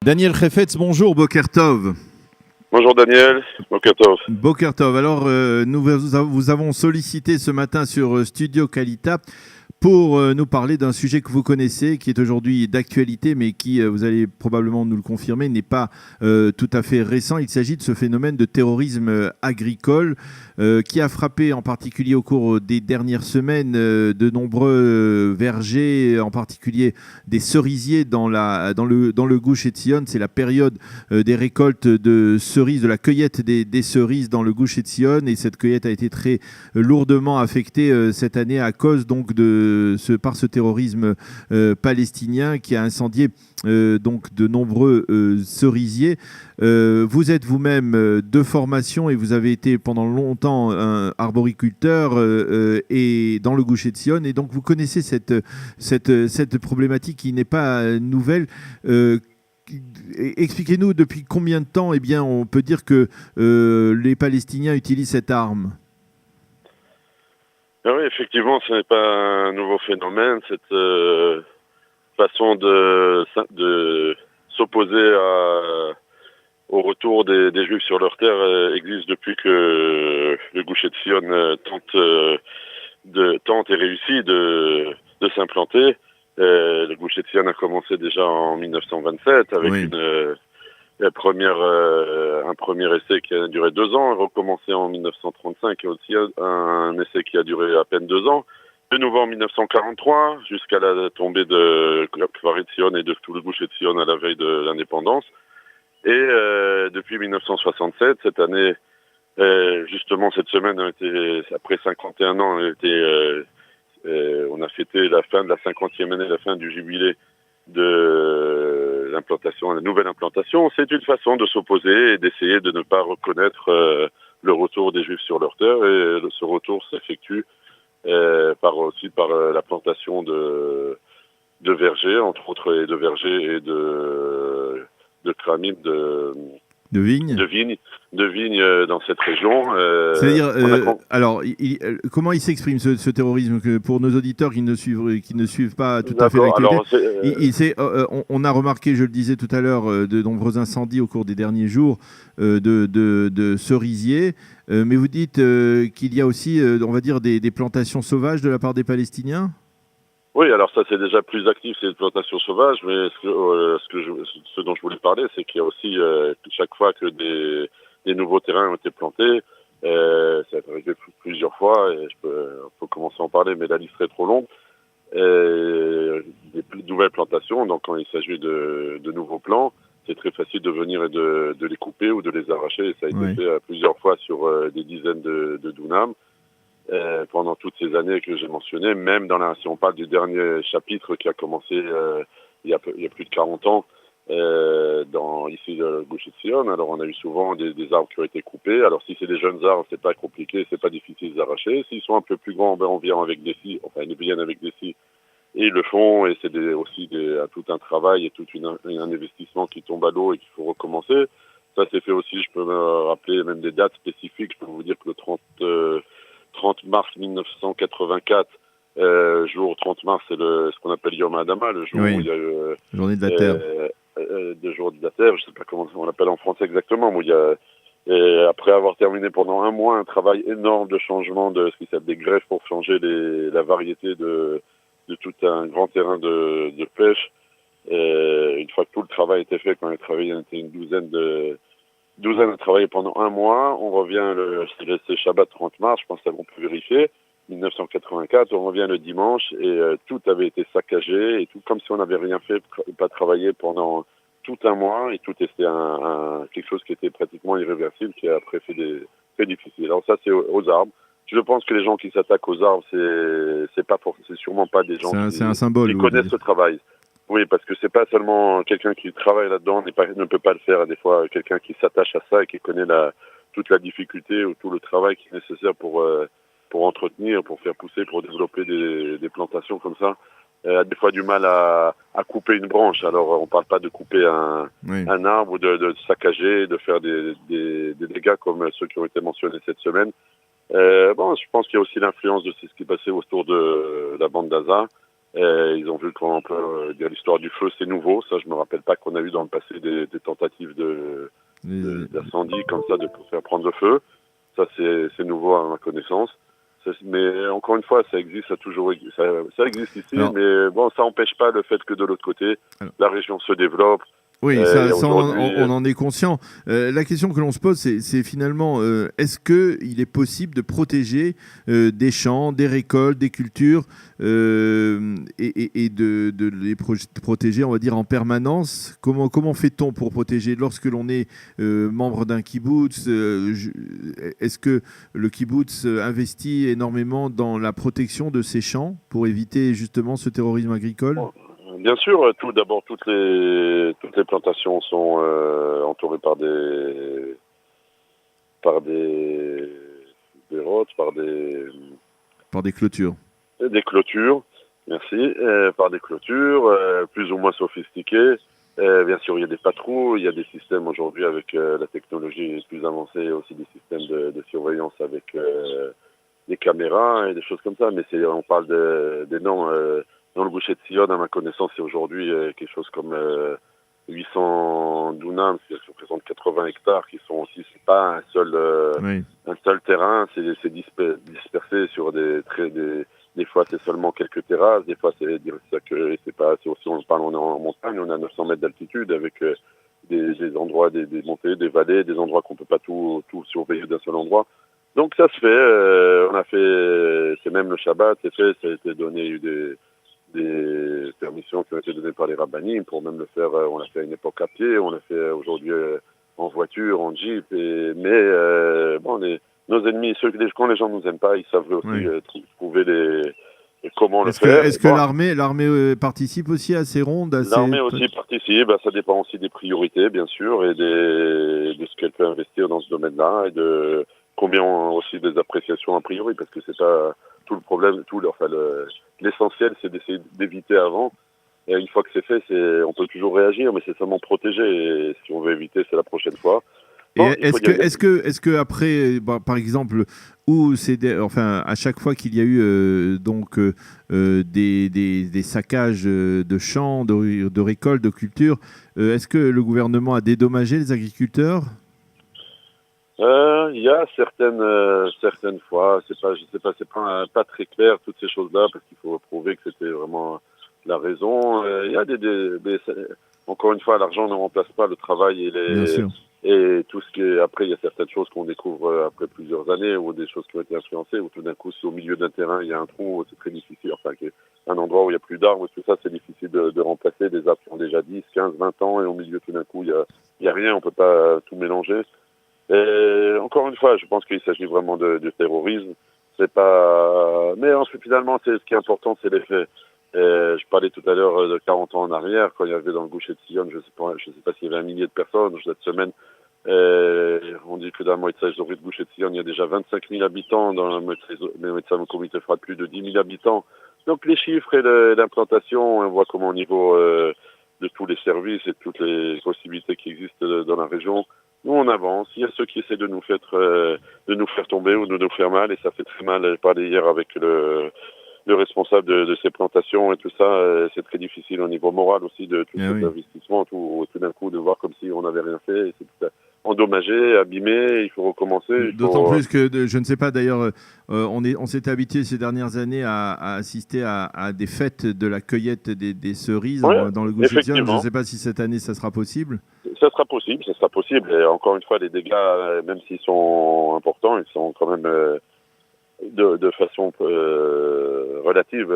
Daniel Khefetz, bonjour, Boker Tov. Bonjour Daniel, Boker Tov. Boker Tov. Alors, nous vous avons sollicité ce matin sur Studio Kalita pour nous parler d'un sujet que vous connaissez, qui est aujourd'hui d'actualité, mais qui, vous allez probablement nous le confirmer, n'est pas tout à fait récent. Il s'agit de ce phénomène de terrorisme agricole qui a frappé en particulier au cours des dernières semaines de nombreux vergers, en particulier des cerisiers dans le Gush Etzion. C'est la période des récoltes de cerises, de la cueillette des cerises dans le Gush Etzion, et cette cueillette a été très lourdement affectée cette année à cause donc par ce terrorisme palestinien qui a incendié donc de nombreux cerisiers. Vous êtes vous-même de formation et vous avez été pendant longtemps un arboriculteur et dans le Gush Etzion, et donc vous connaissez cette problématique qui n'est pas nouvelle. Expliquez-nous depuis combien de temps on peut dire que les Palestiniens utilisent cette arme. Oui, effectivement, ce n'est pas un nouveau phénomène. Cette façon de s'opposer au retour des Juifs sur leur terre existe depuis que le Gush Etzion tente et réussit de s'implanter. Le Gush Etzion a commencé déjà en 1927 avec un premier essai qui a duré 2 ans, recommencé en 1935 et aussi un essai qui a duré à peine 2 ans. De nouveau en 1943, jusqu'à la tombée de Kfar Etzion et de tout le Gush Etzion à la veille de l'indépendance. Et depuis 1967, cette année, justement cette semaine, après 51 ans, on a fêté la fin de la 50e année, la fin du jubilé de l'implantation, la nouvelle implantation. C'est une façon de s'opposer et d'essayer de ne pas reconnaître le retour des Juifs sur leur terre, et ce retour s'effectue par la plantation de vergers, entre autres, et de vergers et de kramim, de vignes dans cette région. C'est-à-dire, comment il s'exprime ce terrorisme, que pour nos auditeurs qui ne suivent pas tout à fait l'actualité, on a remarqué, je le disais tout à l'heure, de nombreux incendies au cours des derniers jours de cerisiers, mais vous dites qu'il y a aussi, on va dire, des plantations sauvages de la part des Palestiniens ? Oui, alors ça c'est déjà plus actif, c'est les plantations sauvages, mais ce dont je voulais parler, c'est qu'il y a aussi, chaque fois que des nouveaux terrains ont été plantés, ça a arrivé plusieurs fois, et on peut commencer à en parler, mais la liste est trop longue, des nouvelles plantations, donc quand il s'agit de nouveaux plants, c'est très facile de venir et de les couper ou de les arracher, et ça a été fait plusieurs fois sur des dizaines de dunams. Pendant toutes ces années que j'ai mentionnées, même si on parle du dernier chapitre qui a commencé il y a plus de 40 ans ici le Gush Etzion, alors on a eu souvent des arbres qui ont été coupés. Alors si c'est des jeunes arbres, c'est pas compliqué, c'est pas difficile d'arracher. S'ils sont un peu plus grands, on vient avec des scies, ils viennent avec des scies et ils le font, et c'est aussi tout un travail et tout un investissement qui tombe à l'eau et qu'il faut recommencer. Ça c'est fait aussi, je peux me rappeler même des dates spécifiques. Je peux vous dire que le 30 mars 1984, jour 30 mars, c'est ce qu'on appelle Yom Adama, le jour où il y a Journée de la Terre. De jour de la Terre, je ne sais pas comment on l'appelle en français exactement, mais où il y a, après avoir terminé pendant un mois un travail énorme de changement de ce qui s'appelle des greffes pour changer la variété de tout un grand terrain de pêche. Une fois que tout le travail était fait, quand on a travaillé, on était une douzaine à travailler pendant un mois. On revient c'est Shabbat 30 mars, je pense qu'on peut vérifier, 1984, on revient le dimanche et tout avait été saccagé et tout comme si on n'avait rien fait, pas travaillé pendant tout un mois, et tout était quelque chose qui était pratiquement irréversible, qui a après fait très difficile. Alors ça c'est aux arbres. Je pense que les gens qui s'attaquent aux arbres, c'est sûrement pas des gens qui connaissent ce travail. Oui, parce que c'est pas seulement quelqu'un qui travaille là-dedans ne peut pas le faire. Des fois, quelqu'un qui s'attache à ça et qui connaît toute la difficulté ou tout le travail qui est nécessaire pour entretenir, pour faire pousser, pour développer des plantations comme ça, a des fois du mal à couper une branche. Alors, on parle pas de couper un arbre ou de saccager, de faire des dégâts comme ceux qui ont été mentionnés cette semaine. Je pense qu'il y a aussi l'influence de ce qui passait autour de la bande d'Gaza. Ils ont vu qu'on peut dire l'histoire du feu, c'est nouveau. Ça, je me rappelle pas qu'on a eu dans le passé des tentatives d'incendie comme ça, de faire prendre le feu. Ça, c'est nouveau à ma connaissance. Mais encore une fois, ça existe, ça existe ici, Alors, mais bon, ça n'empêche pas le fait que de l'autre côté, alors, la région se développe. oui, ça, Aujourd'hui, on en est conscient. La question que l'on se pose, c'est finalement, est-ce qu'il est possible de protéger des champs, des récoltes, des cultures, et de les protéger, on va dire, en permanence? Comment fait-on pour protéger lorsque l'on est membre d'un kibbutz? Est-ce que le kibbutz investit énormément dans la protection de ces champs pour éviter justement ce terrorisme agricole? bon, bien sûr, d'abord, toutes les plantations sont entourées par des routes, Par des clôtures. des clôtures, merci, par des clôtures plus ou moins sophistiquées. Bien sûr, il y a des patrouilles, il y a des systèmes aujourd'hui avec la technologie plus avancée, aussi des systèmes de surveillance avec des caméras et des choses comme ça. Mais on parle des noms. Dans le Goucher de Sion, à ma connaissance, c'est aujourd'hui quelque chose comme 800 dunams, ce qui représente 80 hectares, qui sont aussi, c'est pas Oui. un seul terrain, c'est dispersé sur des fois c'est seulement quelques terrasses, des fois c'est pas, c'est aussi, on parle, on est en montagne, on a 900 mètres d'altitude avec des endroits, des montées, des vallées, des endroits qu'on peut pas tout surveiller d'un seul endroit. Donc ça se fait, on a fait, c'est même le Shabbat, c'est fait, ça a été donné, il y a eu des permissions qui ont été données par les rabbinim pour même le faire, on l'a fait à une époque à pied, on l'a fait aujourd'hui en voiture, en jeep, mais bon, nos ennemis, quand les gens nous aiment pas, ils savent aussi Oui. trouver comment le Est-ce que, faire. est-ce que Bon, l'armée participe aussi à ces rondes, à ces... l'armée aussi participe, ça dépend aussi des priorités, bien sûr, et de ce qu'elle peut investir dans ce domaine-là, et de combien aussi des appréciations a priori, parce que c'est pas tout le problème, l'essentiel, c'est d'essayer d'éviter avant. Et une fois que c'est fait, on peut toujours réagir, mais c'est seulement protéger. Et si on veut éviter, c'est la prochaine fois. Et Bon, il faut y aller. est-ce que après, par exemple, enfin, à chaque fois qu'il y a eu des saccages de champs, de récoltes, de cultures, est-ce que le gouvernement a dédommagé les agriculteurs? Il y a certaines fois, je sais pas, c'est pas très clair toutes ces choses-là parce qu'il faut prouver que c'était vraiment la raison. Il y a encore une fois, l'argent ne remplace pas le travail Bien sûr. et tout ce qui est après. Il y a certaines choses qu'on découvre après plusieurs années ou des choses qui ont été influencées ou tout d'un coup, c'est au milieu d'un terrain, il y a un trou, c'est très difficile. Enfin, un endroit où il n'y a plus d'arbres, tout ça, c'est difficile de remplacer des arbres qui ont déjà 10, 15, 20 ans et au milieu tout d'un coup, il y a rien, on peut pas tout mélanger. Et encore une fois, je pense qu'il s'agit vraiment de terrorisme. C'est pas, mais ensuite, finalement, ce qui est important, c'est les faits. Je parlais tout à l'heure de 40 ans en arrière, quand il y avait dans le Goucher de Sion, je sais pas s'il y avait un millier de personnes. Cette semaine, on dit que dans la Moïtsa de Goucher de Sion, il y a déjà 25 000 habitants. Dans la Moïtsa comité fera plus de 10 000 habitants. Donc les chiffres et l'implantation, on voit comment au niveau de tous les services et toutes les possibilités qui existent dans la région, nous, on avance. Il y a ceux qui essaient de nous faire tomber ou de nous faire mal, et ça fait très mal. Je parlais hier avec le responsable de ces plantations et tout ça. C'est très difficile au niveau moral aussi de tout cet Oui. investissement, tout d'un coup de voir comme si on n'avait rien fait. Et c'est tout endommagé, abîmé. Il faut recommencer. D'autant plus que, je ne sais pas d'ailleurs, on s'était habitué ces dernières années à assister à des fêtes de la cueillette des cerises Ouais, dans le Goucher de Sion. Je ne effectivement. sais pas si cette année ça sera possible. Ça sera possible, ça sera possible. Et encore une fois, les dégâts, même s'ils sont importants, ils sont quand même de façon relative.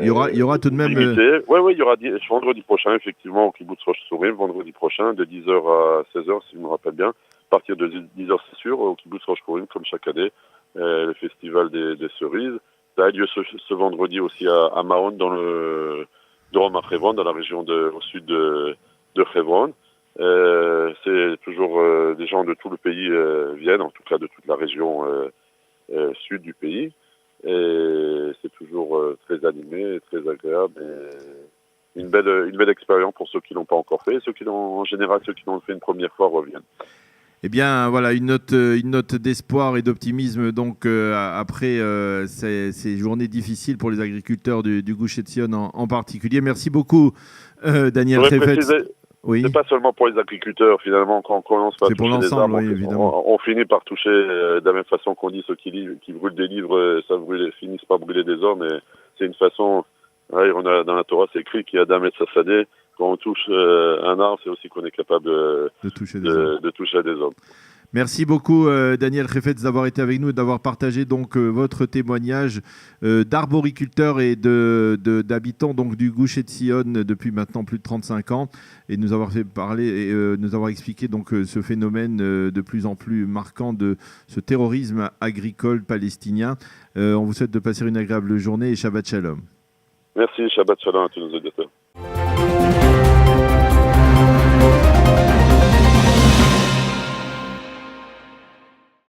Il y aura tout de même. Limité. Oui, il y aura vendredi prochain, effectivement, au Kibbutz Rosh Sourim, vendredi prochain, de 10h à 16h, si je me rappelle bien. À partir de 10h, c'est sûr, au Kibbutz Rosh Sourim, comme chaque année, le festival des cerises. Ça a lieu ce vendredi aussi à Mahon, dans le Drom à Hebron, dans la région au sud de Hebron. C'est toujours des gens de tout le pays viennent, en tout cas de toute la région sud du pays. Et c'est toujours très animé, très agréable. Et une belle expérience pour ceux qui l'ont pas encore fait. En général, ceux qui l'ont fait une première fois reviennent. Eh bien, voilà, une note d'espoir et d'optimisme donc après ces journées difficiles pour les agriculteurs du Gush Etzion en particulier. Merci beaucoup, Daniel Trefetz. Oui. C'est pas seulement pour les agriculteurs, finalement, quand on commence par toucher les arbres, oui, évidemment. on finit par toucher, de la même façon qu'on dit ceux qui brûlent des livres, finissent par brûler des hommes, et c'est une façon, on a, dans la Torah, c'est écrit qu'il y a Adam et Sassadé, quand on touche un arbre, c'est aussi qu'on est capable de toucher des hommes. Merci beaucoup Daniel Trefetz d'avoir été avec nous et d'avoir partagé donc votre témoignage d'arboriculteur et d'habitants donc du Gush Etzion depuis maintenant plus de 35 ans et nous avoir fait parler et nous avoir expliqué donc ce phénomène de plus en plus marquant de ce terrorisme agricole palestinien. On vous souhaite de passer une agréable journée et Shabbat Shalom. Merci, Shabbat Shalom à tous nos auditeurs.